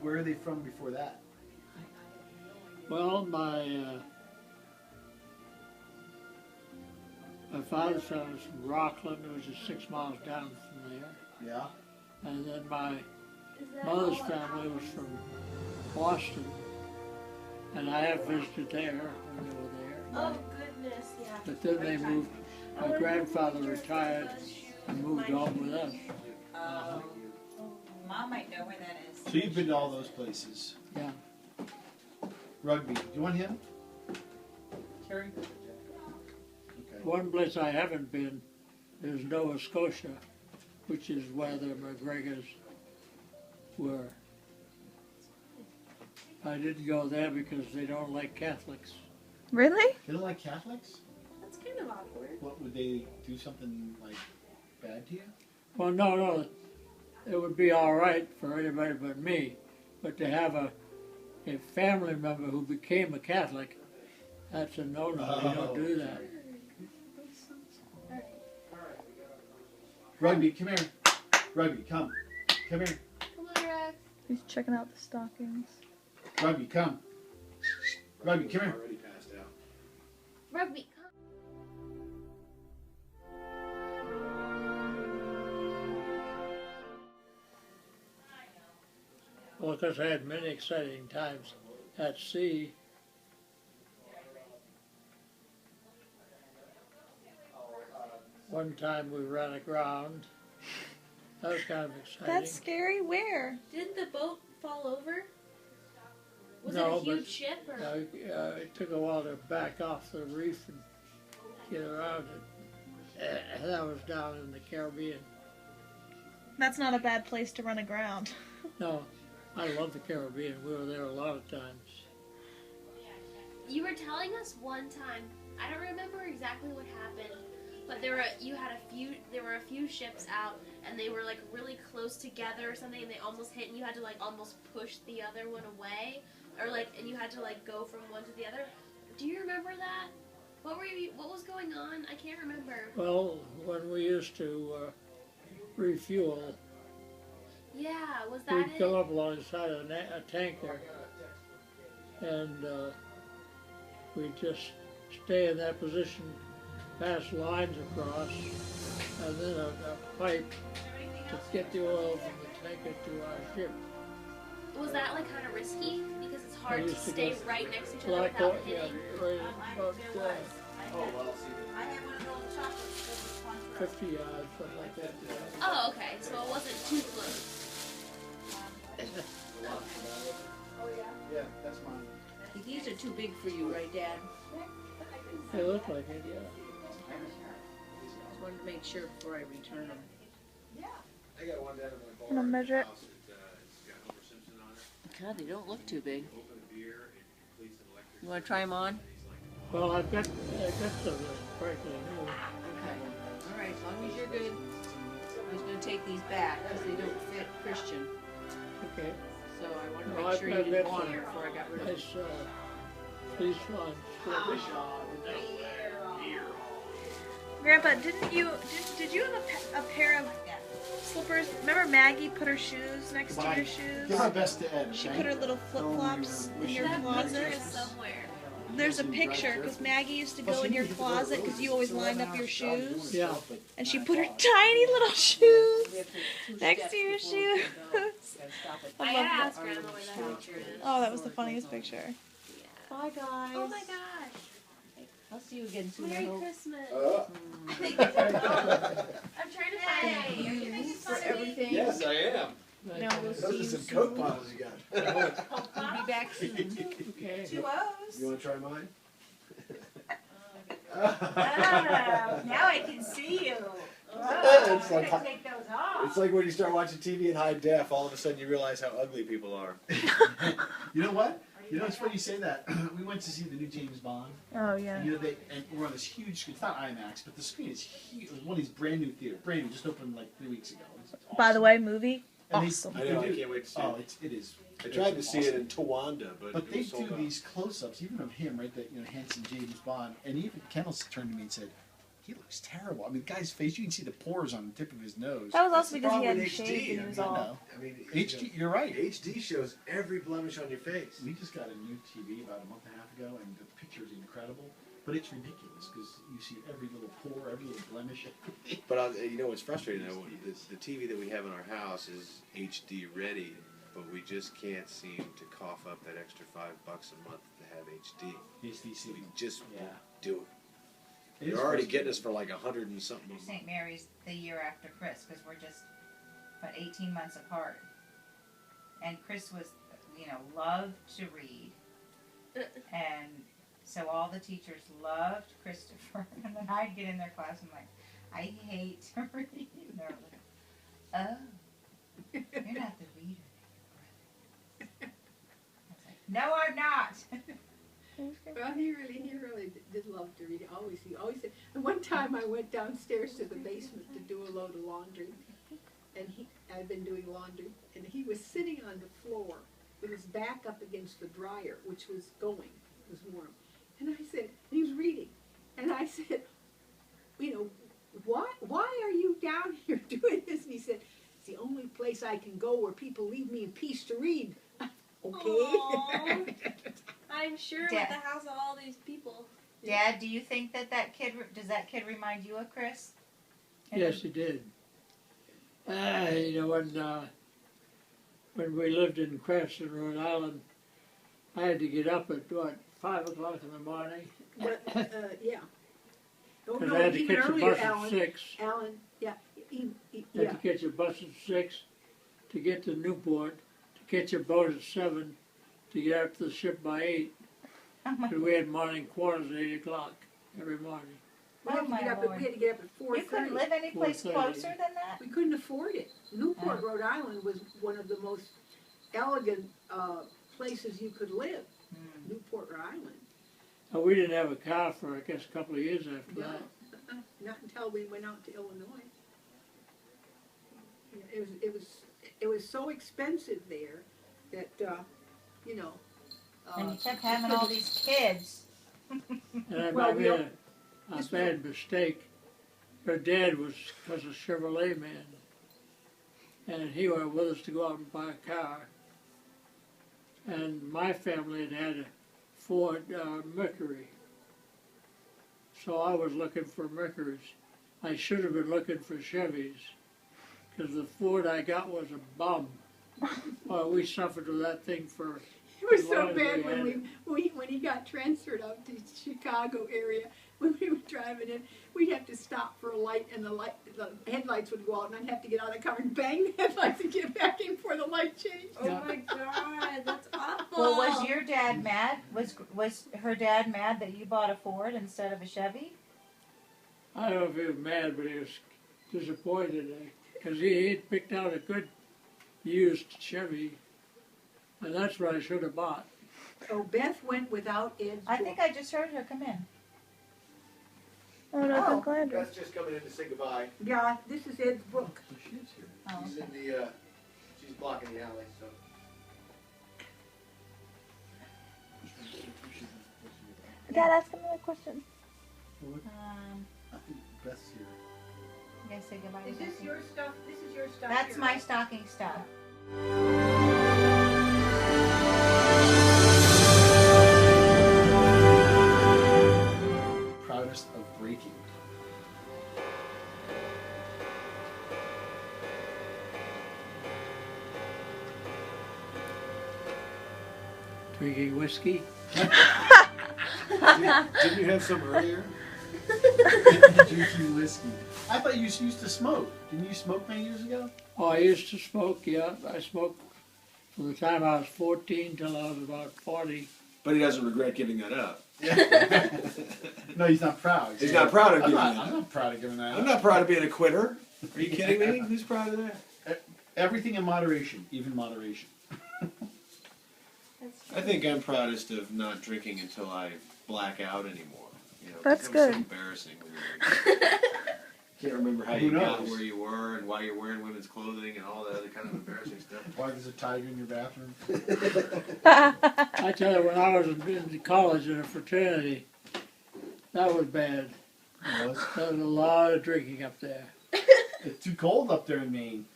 where are they from before that? Well, my father's family was from Rockland, which is 6 miles down from there. Yeah. And then my mother's family was from Boston, and I have visited there when they were there. Oh goodness, yeah. But then they moved. My grandfather retired and moved on with us. Mom might know where that is. So you've been to all those places. Yeah. Rugby. Do you want him? Carrie? Okay. One place I haven't been is Nova Scotia, which is where the McGregors were. I didn't go there because they don't like Catholics. Really? They don't like Catholics? That's kind of awkward. What, would they do something like bad to you? Well, no. It would be all right for anybody but me. But to have a family member who became a Catholic, that's a no-no. You don't do that. Rugby, come here. Rugby, come. Come here. Come on, Rex. He's checking out the stockings. Rugby, come. Rugby, come here. Already passed out. Rugby, come. Well, because I had many exciting times at sea. One time we ran aground. That was kind of exciting. That's scary. Where? Didn't the boat fall over? Was No, it a huge but, ship or? it took a while to back off the reef and get around it. That was down in the Caribbean. That's not a bad place to run aground. No, I love the Caribbean. We were there a lot of times. You were telling us one time. I don't remember exactly what happened, but there were a few ships out, and they were like really close together or something, and they almost hit, and you had to like almost push the other one away, or like, and you had to like go from one to the other. Do you remember that? What was going on? I can't remember. Well, when we used to refuel, Yeah, was that we'd it? come up alongside a tanker, and we'd just stay in that position, pass lines across, and then a pipe to get the oil from the tanker to our ship. Was that like kind of risky? Because it's hard to used to stay go right next to each other Like without what? Yeah, hitting. right about Oh, well, see. I had one of those chocolates that was 50 yards, something like that. Yeah. Oh, okay. So it wasn't too close. Yeah, that's mine. These are too big for you, right, Dad? They look like it, yeah. Just wanted to make sure before I return them. I got one down in my bar. I'm gonna measure it. House that, it's got Homer Simpson on it. God, they don't look too big. Open a beer, it completes an electric. You want to try them on? Well, I've got some frankly new. Okay. All right, as long as you're good. I'm just going to take these back because they don't fit Christian. Okay. So I want to Well, make sure you I've didn't got want some them before I got rid of them. nice fleece on slippers. Grandpa, did you have a pair of slippers? Remember Maggie put her shoes next to your shoes? Give our best to Ed, okay? She put her little flip-flops in your That picture closet. is somewhere. There's a picture, because Maggie used to go in your closet because you always lined up your shoes. Yeah. And she put her tiny little shoes next to your shoes. I I gotta love that. ask Grandma where that picture is. Oh, that was the funniest picture. Yeah. Bye, guys. Oh my gosh. I'll see you again soon, I Merry hope. Christmas. Uh, I'm trying to find You for everything. Yes, I am. Now we'll see Those you are some soon. Coke bottles you got. You'll be back soon. Okay. Two O's. You want to try mine? Now I can see you. It's like, Take those off. it's like when you start watching TV in high def, all of a sudden you realize how ugly people are. You know what? You know, it's funny you say that. We went to see the new James Bond. Oh, yeah. And, you know, and we're on this huge screen. It's not IMAX, but the screen is huge. It was one of these brand new theaters. Brand new, just opened like 3 weeks ago. It's awesome. By the way, movie, And they- awesome. I know, I do- can't wait to see Oh, it. it is. I tried to see it in Towanda, but But it they was sold do out. these close-ups, even of him, right? That handsome James Bond. And even Kendall turned to me and said, he looks terrible. I mean, the guy's face, you can see the pores on the tip of his nose. That was That's also the because he problem hadn't with shaved HD. and he was I all. know. I mean, HD, you're right. HD shows every blemish on your face. We just got a new TV about a month and a half ago, and the picture's incredible. But it's ridiculous because you see every little pore, every little blemish. But you know what's frustrating though? The TV that we have in our house is HD ready, but we just can't seem to cough up that extra $5 a month to have HD. HDC. We just Yeah. won't do it. It is They're already frustrating. getting us for like 100 and something. St. Mary's the year after Chris, because we're just, 18 months apart. And Chris was, loved to read. And so all the teachers loved Christopher. And then I'd get in their class and I'm like, I hate to read. And they're like, oh, you're not the reader, brother. I was like, no, I'm not. Well, he really did love to read. He always said. And one time I went downstairs to the basement to do a load of laundry, and I'd been doing laundry, and he was sitting on the floor with his back up against the dryer, which was going, it was warm. And I said, and he was reading, and I said, why are you down here doing this? And he said, it's the only place I can go where people leave me in peace to read. Okay. Aw. I'm sure Dad. with the house of all these people. Dad, do you think that does that kid remind you of Chris? Yes, he did. When we lived in Creston, Rhode Island, I had to get up at, 5 o'clock in the morning? But, yeah. Oh, Because no, I had to even catch a earlier, bus at Alan. 6. Alan, yeah, I yeah. had to catch a bus at 6 to get to Newport, to catch a boat at 7, to get out to the ship by 8. Oh my, Because we had morning quarters at 8 o'clock every morning. We had, Oh, to my get up Lord. we had to get up at 4:30. you couldn't live any place 4:30. closer than that? We couldn't afford it. Newport, Rhode Island was one of the most elegant places you could live. Newport, Rhode Island. We didn't have a car for, I guess, a couple of years after No, that. not until we went out to Illinois. Yeah, it was so expensive there that And you kept having all these kids. And I Well, we made don't- a bad mistake. Her dad was a Chevrolet man. And he went with us to go out and buy a car. And my family had a Ford Mercury. So I was looking for Mercurys. I should have been looking for Chevys. Because the Ford I got was a bum. Well, we suffered with that thing for it was as so long as bad we when he got transferred out to Chicago area. When we were driving in, we'd have to stop for a light, and the headlights would go out, and I'd have to get out of the car and bang the headlights and get back in before the light changed. Oh my god, that's awful. Well, was your dad mad? Was her dad mad that you bought a Ford instead of a Chevy? I don't know if he was mad, but he was disappointed because he had picked out a good used Chevy, and that's what I should have bought. So Beth went without Ed's I book. think I just heard her come in. Oh no, Oh. Uncle Andrew. Beth's just coming in to say goodbye. Yeah, this is Ed's book. So she is here. Oh, She's okay. in the, she's blocking the alley, so. Dad, ask another question. I think Beth's here. You guys say goodbye. Is to this Bessie? your stuff? This is your stuff. That's here, my right? stocking stuff. Proudest of breaking. Drinking whiskey. Didn't you have some earlier? Drinking whiskey. I thought you used to smoke. Didn't you smoke many years ago? Oh, I used to smoke, yeah. I smoked from the time I was 14 till I was about 40. But he doesn't regret giving that up. No, he's not proud. He's not proud of I'm giving not, that I'm up. not proud of giving that I'm up. not proud of being a quitter. Are you kidding me? Who's proud of that? Everything in moderation, even moderation. I think I'm proudest of not drinking until I black out anymore. You know, it That's becomes good. So embarrassing when you can't remember how Who you got knows? where you were and why you're wearing women's clothing and all that other kind of embarrassing stuff. Why there's a tiger in your bathroom? I tell you, when I was in college in a fraternity, that was bad. It was. There was a lot of drinking up there. It's too cold up there in Maine.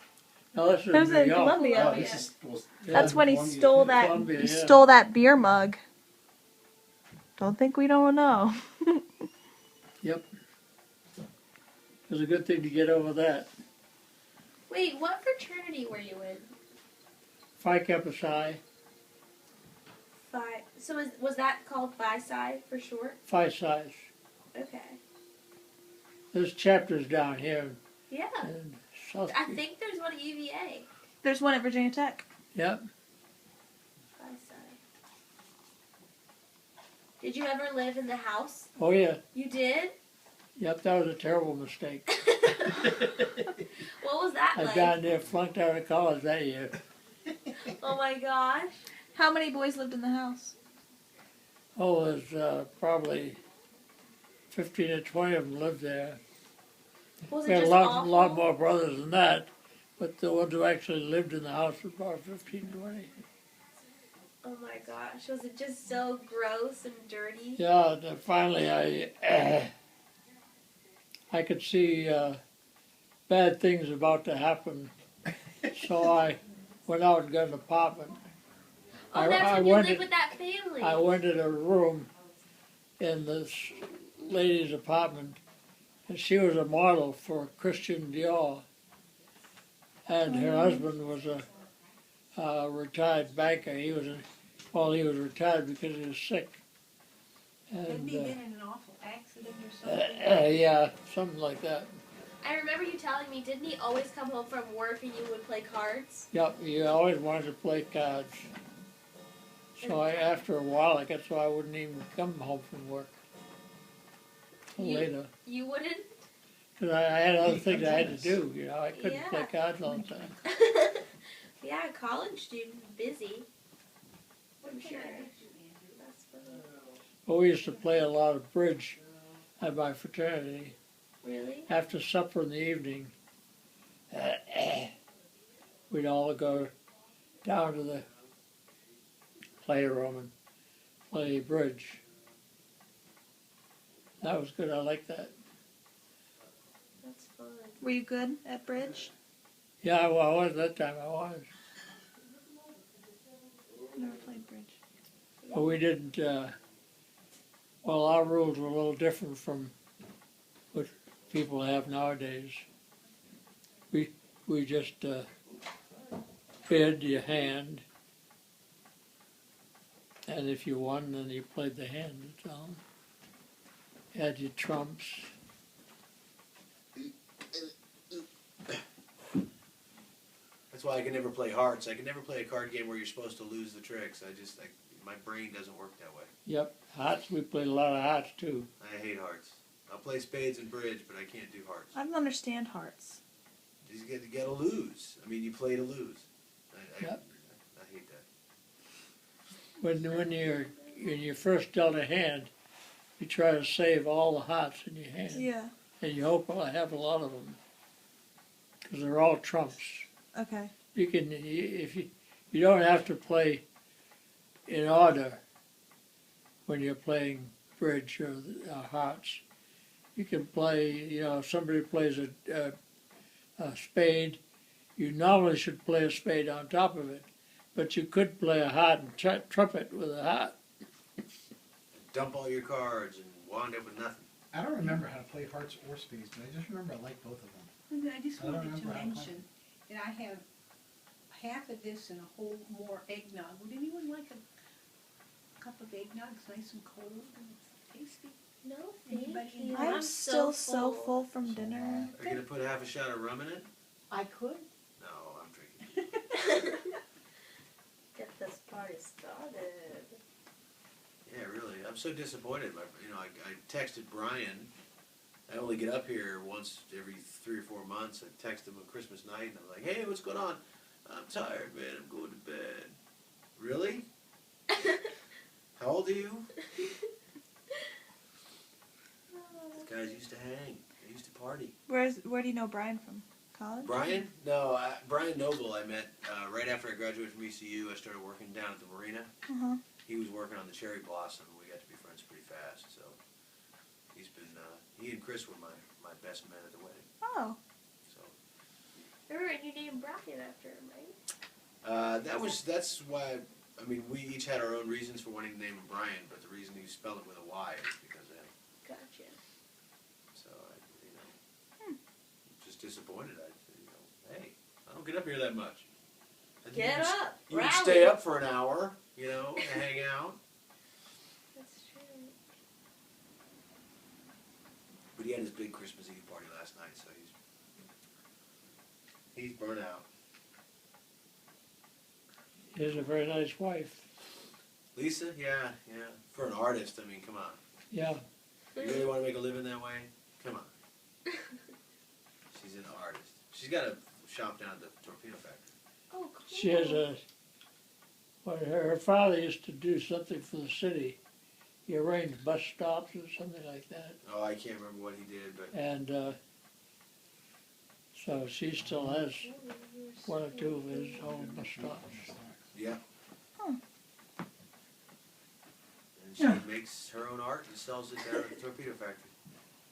No, this That was New in York. Columbia. Oh, this is. Well, That's yeah, when he Columbia, stole too. that. Columbia, He yeah. stole that beer mug. Don't think we don't know. It was a good thing to get over that. Wait, what fraternity were you in? Phi Kappa Psi, Phi. So was that called Phi Psi for short? Phi Psi's. Okay. There's chapters down here Yeah. in South I Street. think there's one at UVA. There's one at Virginia Tech. Yep. Phi Psi. Did you ever live in the house? Oh yeah. You did? Yep, that was a terrible mistake. What was that I like? down there flunked out of college that year. Oh my gosh. How many boys lived in the house? Oh, there's probably 15 or 20 of them lived there. Was We it had a just lot, awful? lot more brothers than that, but the ones who actually lived in the house was about 15, 20. Oh my gosh. Was it just so gross and dirty? Yeah, and then finally I could see bad things about to happen, so I went out and got an apartment. Oh, that's when you lived with that family. I rented a room in this lady's apartment, and she was a model for Christian Dior, and her husband was a retired banker. He was retired because he was sick. Hadn't And he been in an awful accident or something? yeah, something like that. I remember you telling me, didn't he always come home from work and you would play cards? Yep, you always wanted to play cards. So after a while, I guess so I wouldn't even come home from work till You- later. You wouldn't? Because I had other things I had to do, you know. I couldn't Yeah. play cards all the time. Yeah, college student, busy. I'm sure. That's funny. But we used to play a lot of bridge at my fraternity. Really? After supper in the evening, we'd all go down to the playroom and play bridge. That was good. I liked that. That's fun. Were you good at bridge? Yeah, well, I was that time. I was. Never played bridge. But we didn't. Well, our rules were a little different from what people have nowadays. We just bid your hand, and if you won, then you played the hand. That's all. You had your trumps. That's why I can never play hearts. I can never play a card game where you're supposed to lose the tricks. My brain doesn't work that way. Yep, hearts. We played a lot of hearts too. I hate hearts. I'll play spades and bridge, but I can't do hearts. I don't understand hearts. You gotta lose. I mean, you play to lose. Yep. I hate that. When you first dealt a hand, you try to save all the hearts in your hand. Yeah. And you hope I have a lot of them, because they're all trumps. Okay. If you don't have to play in order when you're playing bridge or hearts. You can play. If somebody plays a spade, you normally should play a spade on top of it, but you could play a heart and trump it with a heart. Dump all your cards and wind up with nothing. I don't remember how to play hearts or spades, but I just remember I like both of them. I just I don't wanted to remember how to play. mention that I have half of this and a whole more eggnog. Would anyone like a cup of eggnog? It's nice and cold and it's tasty. No, thank Anybody you. I'm still so full from dinner. Are you gonna put half a shot of rum in it? I could. No, I'm drinking. Get this party started. Yeah, really. I'm so disappointed. I texted Brian. I only get up here once every 3 or 4 months. I text him on Christmas night, and I'm like, "Hey, what's going on?" "I'm tired, man. I'm going to bed." Really? How old are you? These guys used to hang. They used to party. Where do you know Brian from? College? Brian? No, Brian Noble I met right after I graduated from ECU. I started working down at the marina. Uh-huh. He was working on the Cherry Blossom. We got to be friends pretty fast. So he's been he and Chris were my best men at the wedding. Oh. So Remember, and you named Brian after him, right? that's why. I mean, we each had our own reasons for wanting to name him Brian, but the reason you spell it with a Y is because of him. Gotcha. So just disappointed. Hey, I don't get up here that much. And Get up, You can rally. stay up for an hour, and hang out. That's true. But he had his big Christmas Eve party last night, so he's burnt out. He has a very nice wife. Lisa, yeah. For an artist, I mean, come on. Yeah. You really want to make a living that way? Come on. She's an artist. She's got a shop down at the Torpedo Factory. Oh, cool. She has her father used to do something for the city. He arranged bus stops or something like that. Oh, I can't remember what he did, but And so she still has one or two of his own bus stops. yeah. Huh. And she makes her own art and sells it down at the Torpedo Factory.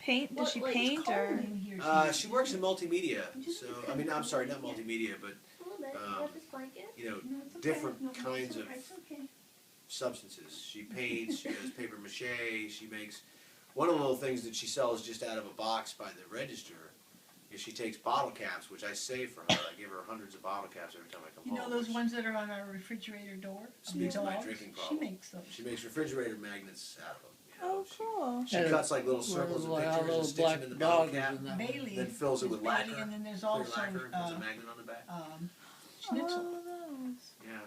Paint? Does she What, like, paint or? She works in multimedia, so I mean, I'm sorry, not multimedia, but Cool, man. You want this blanket? different kinds of substances. She paints, she does paper mache, she makes one of the little things that she sells just out of a box by the register is she takes bottle caps, which I save for her. I give her hundreds of bottle caps every time I come You know home. those which ones that are on our refrigerator door? speaks to my Dolls? drinking She problem. makes those. She makes refrigerator magnets out of them. Oh, cool. She And cuts like little circles of Little pictures and little sticks black them in the bottle dogs cap, in that one. Bailey. then fills it with Bailey, lacquer, and then there's clear also lacquer, and puts a magnet on the back. schnitzel. Oh, those. Yeah.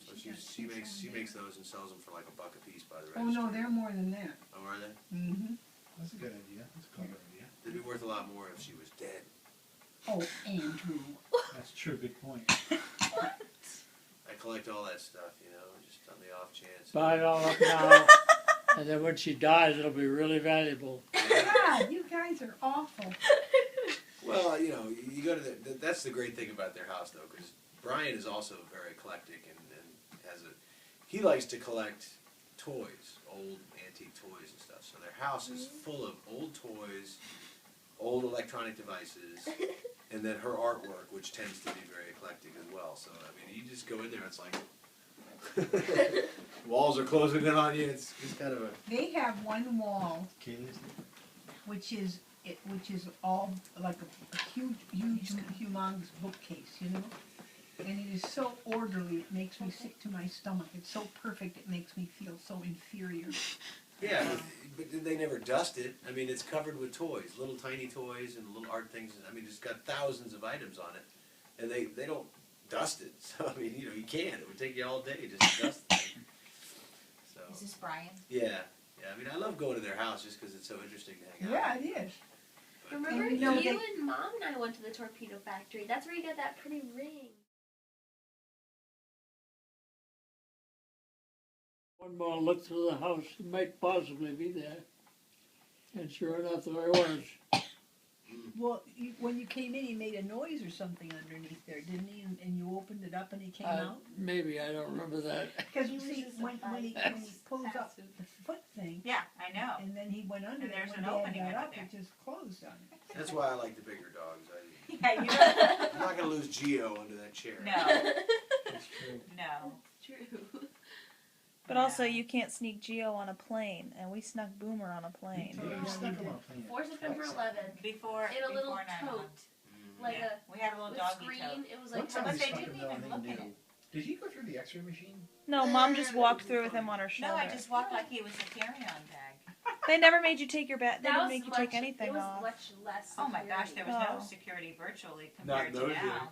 So she makes those and sells them for like $1 a piece by the register. Oh, no, they're more than that. Oh, are they? Mm-hmm. That's a good idea. That's a clever idea. They'd be worth a lot more if she was dead. Oh, Andrew. That's true. Good point. I collect all that stuff, just on the off chance. Buy it all up now, and then when she dies, it'll be really valuable. God, you guys are awful. Well, you go to that's the great thing about their house, though, because Brian is also very eclectic and he likes to collect toys, old antique toys and stuff. So their house is full of old toys, old electronic devices, and then her artwork, which tends to be very eclectic as well. So, I mean, you just go in there, it's like walls are closing in on you. It's kind of a... They have one wall, Kaylee's which is all like a huge, humongous bookcase, And it is so orderly, it makes me sick to my stomach. It's so perfect, it makes me feel so inferior. Yeah, but they never dust it. I mean, it's covered with toys, little tiny toys and little art things. I mean, it's got thousands of items on it, and they don't dust it. So, I mean, you can't. It would take you all day just to dust the thing. So, Is this Brian? yeah. I mean, I love going to their house just because it's so interesting to hang out. Yeah, it is. But, Remember, You know, you they- and Mom and I went to the Torpedo Factory. That's where you got that pretty ring. One more look through the house, it might possibly be there. And sure enough, there it was. Well, when you came in, he made a noise or something underneath there, didn't he? And you opened it up and he came out? Maybe, I don't remember that. Because you see, when he pulls up the foot thing, Yeah, I know. and then he went under And there, there's when an Dad opening got under up, there. it just closed on him. that's why I like the bigger dogs. Yeah, you know. I'm not going to lose Geo under that chair. No, That's true. no. True. But also, you can't sneak Geo on a plane, and we snuck Boomer on a plane. Yeah, you stuck him on a plane. 4 September 11th. Before, In a little before 9/11. tote. Like Yeah, we had a a little with doggy screen. tote. It was One like time But we they stuck didn't him even on look the at new. Did he go through the X-ray machine? No, Mom just walked through with him on her shoulder. No, I just walked like he was a carry-on bag. They never made you take your bag. They that didn't was make you much, take anything it was off. much less. Oh my gosh, there was Oh. no security virtually Not compared to those days. now.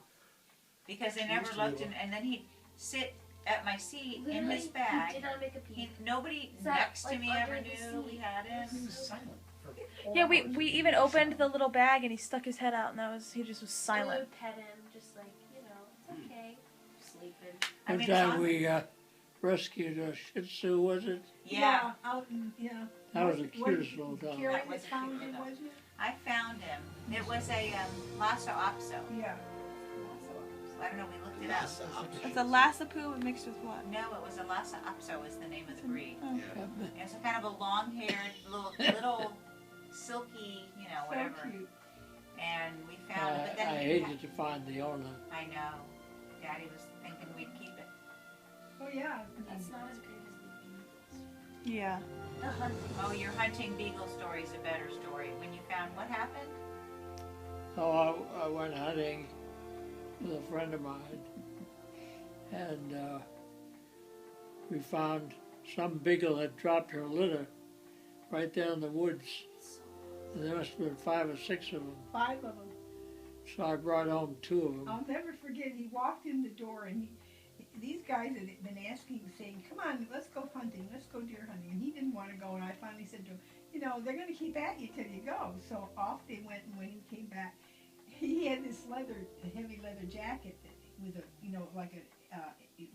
Because they She never used to looked, be and then he'd sit at my seat in Literally, his bag. He did not make a peep. Nobody Sat, next to like, me under ever the knew we seat. had him. He was silent. For Yeah, hours. we even opened the little bag, and he stuck his head out, and he just was We silent. would pet him, just like, it's okay. Sleeping. I One mean, time Tom- we rescued a Shih Tzu, was it? Yeah, Out in, yeah. That was the cutest little dog. Carrie That was that a found cute it, little- wasn't it? I found him. It was a Lhasa Apso. Yeah. I don't know, we looked it up. It's a Lhasa Poo mixed with what? No, it was a Lhasa Apso is the name of the breed. Oh. Yeah. It's a kind of a long-haired, little silky, you know, So whatever. cute. And we found it, but I then hated to find the owner. I know. Daddy was thinking we'd keep it. Oh yeah. That's not as great as the Beagles. Yeah. The hunting. Oh, your hunting beagle story's a better story. When you found what happened? So I went hunting with a friend of mine, and we found some beagle had dropped her litter right there in the woods. And there must have been 5 or 6 of them. 5 of them. So I brought home 2 of them. I'll never forget, he walked in the door and these guys had been asking, saying, come on, let's go hunting, let's go deer hunting. And he didn't want to go, and I finally said to him, you know, they're going to keep at you till you go. So off they went, and when he came back, he had this heavy leather jacket with a, you know, like a,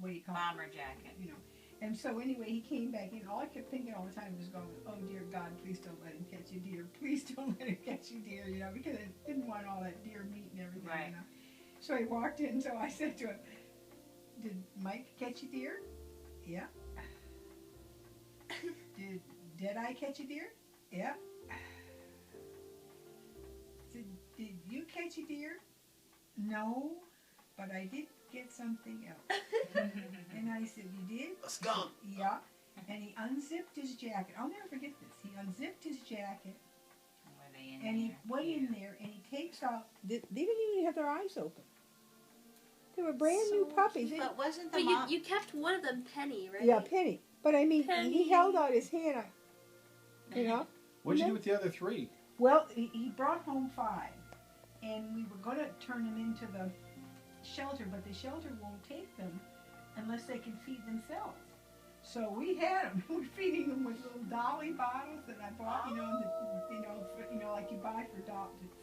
what do you call it? Bomber jacket. You know. And so anyway, he came back in. All I kept thinking all the time was going, oh dear God, please don't let him catch a deer. Please don't let him catch a deer, you know, because I didn't want all that deer meat and everything, Right. you know. So he walked in, so I said to him, did Mike catch a deer? Yeah. Did I catch a deer? Yeah. Did you catch a deer? No, but I did get something else. And I said, you did? A skunk. Yeah. And he unzipped his jacket. I'll never forget this. He unzipped his jacket Were they in and he there? went in there and he takes off. They didn't even have their eyes open. They were brand new puppies. But wasn't the But mom? you kept one of them, Penny, right? Yeah, Penny. But I mean, Penny. he held out his hand, you know. What'd you do with the other 3? Well, he brought home 5, and we were going to turn them into the shelter, but the shelter won't take them unless they can feed themselves. So we had them. We're feeding them with little dolly bottles that I bought, you know, like you buy for to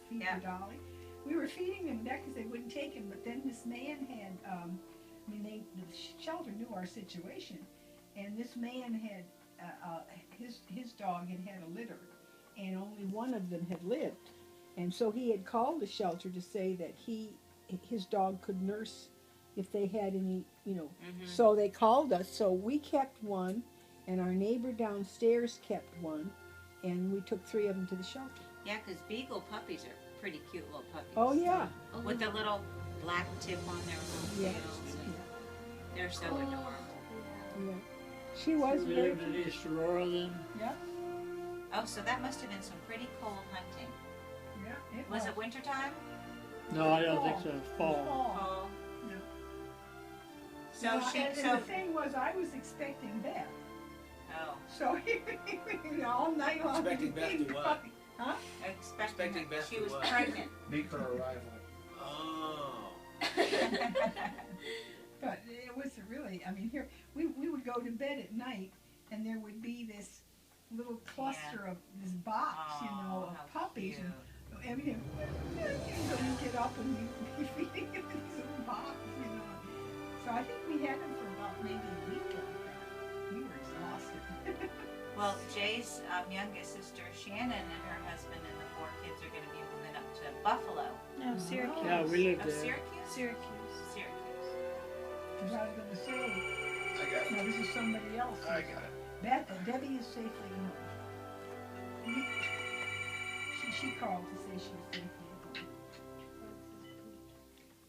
feed Yeah. your dolly. We were feeding them that because they wouldn't take them. But then this man had, the shelter knew our situation, and this man had his dog had a litter, and only one of them had lived, and so he had called the shelter to say that his dog could nurse if they had any, you know. Mhm. So they called us, so we kept one, and our neighbor downstairs kept one, and we took 3 of them to the shelter. Yeah, because beagle puppies are pretty cute little puppies. Oh yeah, With the little black tip on their little Yeah. tails. They're so adorable. yeah. She was We very lived in East Aurora then. Oh, so that must have been some pretty cold hunting. yeah. Was it wintertime? No, I don't think so. Fall. Fall. No. So Well, she, and so, the thing was, I was expecting Beth, oh, so all night long. Expecting Beth to what? expecting Beth she to was what? pregnant. Make her arrival. Oh. But it was really, I mean, here, we would go to bed at night, and there would be this little cluster of this box, you know, Oh, of how puppies. cute. And everything. So you get up and you be feeding them in these little box, you know. So I think we had them for about maybe a week like that. We were exhausted. Well, Jay's youngest sister, Shannon, and her husband and the 4 kids are going to be moving up to Buffalo. No, Syracuse. Yeah, we lived Oh, there. Syracuse? Syracuse. Syracuse. Because I was going to say, I got no, it. this is somebody else. I got it. Debbie is safely home. She called to say she was safely home.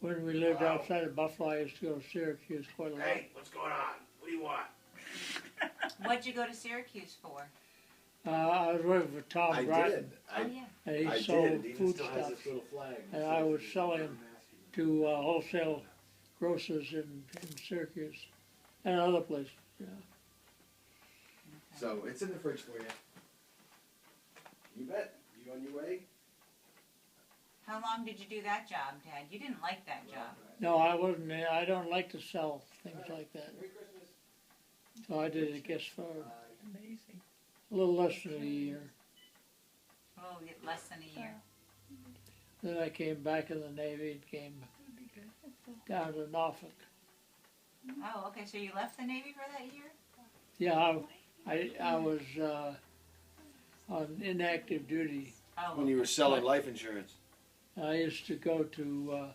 When we lived outside of Buffalo, I used to go to Syracuse quite a lot. Hey, what's going on? What do you want? What'd you go to Syracuse for? I was working for Tom I Bratton, did. Oh, yeah. and he I sold did. It even food still has stuff, this little flag. and I was selling to wholesale grocers in Syracuse and other places. Yeah. So it's in the fridge for you. You bet. You on your way? How long did you do that job, Dad? You didn't like that job. No, I wasn't. I don't like to sell things like that. Merry Christmas. So I did it, I guess, for Amazing. a little less than a year. Oh, less than a year. Then I came back in the Navy and came down to Norfolk. Oh, okay. So you left the Navy for that year? Yeah, I was on inactive duty. Oh, When you were selling life insurance. I used to go to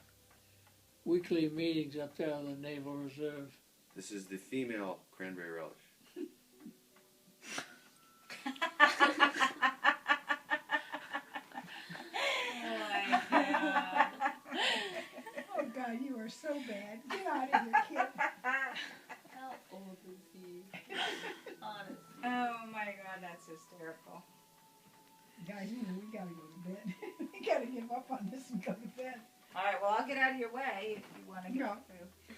weekly meetings up there on the Naval Reserve. This is the female cranberry relish. so bad. Get out of here, kid. How old is he? Honestly. Oh my God, that's hysterical. Guys, we gotta go to bed. We gotta give up on this and go to bed. All right, well, I'll get out of your way if you want to Yeah. go through.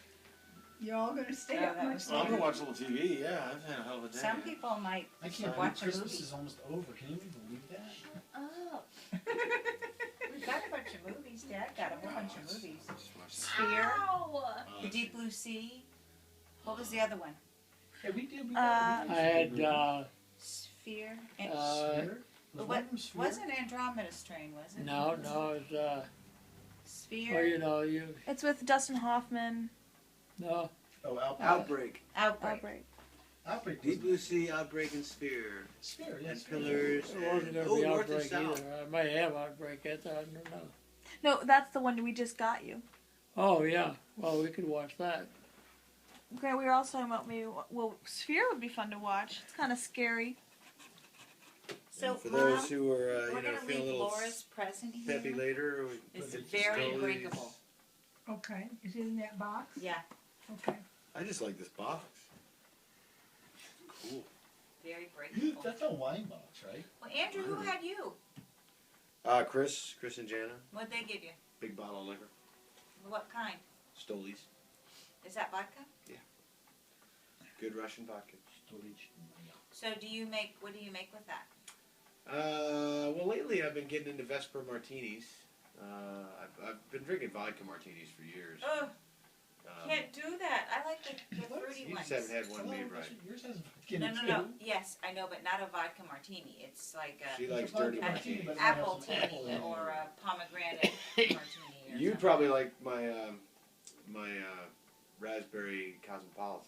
You all gonna stay No, up that much was Well, I'm longer? gonna watch a little TV. Yeah, I've had a hell of a day. Some people might I can't watch a believe Christmas movie. is almost over. Can you even believe that? Oh. We've got a bunch of movies. Dad got a whole bunch of movies. Just watch Sphere, Ow! The Deep Blue Sea. What was the other one? Hey, we did. We I had, Sphere. And Sphere? Was one of them Sphere? wasn't Andromeda Strain, was it? no, it's, Sphere. well, you know, It's with Dustin Hoffman. no, Oh, Outbreak. Outbreak. Outbreak. Outbreak. Deep Blue Sea, Outbreak, and Sphere. Sphere, yes. And Pillars. it wasn't and, going to be North and Outbreak South. either. I might have Outbreak, I don't know. No, that's the one we just got you. Oh, yeah, well, we could watch that. Grant, we were also talking about maybe, well, Sphere would be fun to watch. It's kind of scary. So, And for Mom, those who are, we're you know, going to feeling a leave little Laura's present peppy here. later, It's we very Stolies. breakable. Okay, is it in that box? Yeah, Okay. I just like this box. Cool. very breakable. That's a wine box, right? Well, Andrew, who had you? Chris and Jana, What'd they give you? big bottle of liquor, What kind? Stolies, Is that vodka? good Russian vodka. So what do you make with that? Well, lately I've been getting into Vesper martinis. I've been drinking vodka martinis for years. Oh, Um, can't do that. I like the What? fruity you ones. just haven't had one made right. Yours has No. Yes, I know, but not a vodka martini. It's like She a likes dirty vodka martini. but- apple It has some apple in tini it. or a pomegranate martini. Or You something. probably like my raspberry cosmopolitan.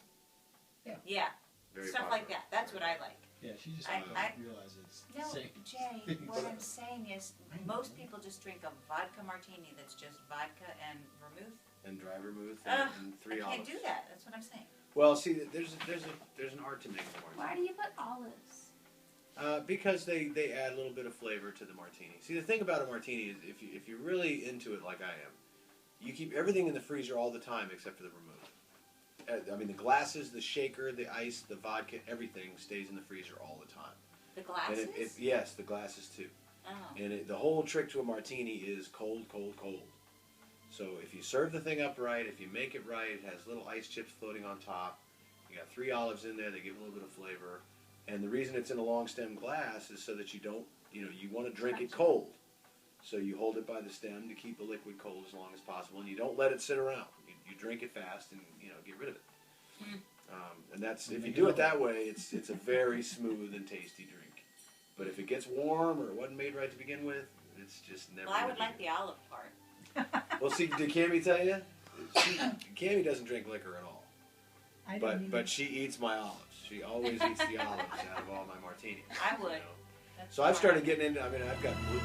Yeah, Very stuff popular. like that. That's what I like. Yeah, she just I- doesn't realize it's the No, same. Jay, what I'm saying is most people just drink a vodka martini that's just vodka and vermouth. And dry vermouth Ugh, and I 3 can't olives. do that. That's what I'm saying. Well, see, there's an art to making a martini. Why do you put olives? Because they add a little bit of flavor to the martini. See, the thing about a martini is if you're really into it like I am, you keep everything in the freezer all the time except for the vermouth. I mean, the glasses, the shaker, the ice, the vodka, everything stays in the freezer all the time. The glasses? And yes, the glasses too. Oh. And the whole trick to a martini is cold, cold, cold. So if you serve the thing up right, if you make it right, it has little ice chips floating on top. You got 3 olives in there, they give a little bit of flavor. And the reason it's in a long stem glass is so that you don't, you want to drink it cold. So you hold it by the stem to keep the liquid cold as long as possible, and you don't let it sit around. You drink it fast and, get rid of it. And that's, if you do it that way, it's a very smooth and tasty drink. But if it gets warm or it wasn't made right to begin with, it's just never Well, I gonna would be like good. the olive part. Well, see, did Cammie tell you? Cammie doesn't drink liquor at all. I don't either. But she eats my olives. She always eats the olives out of all my martinis. I would. you know. That's So I've fine. started getting into. I mean, I've got blue,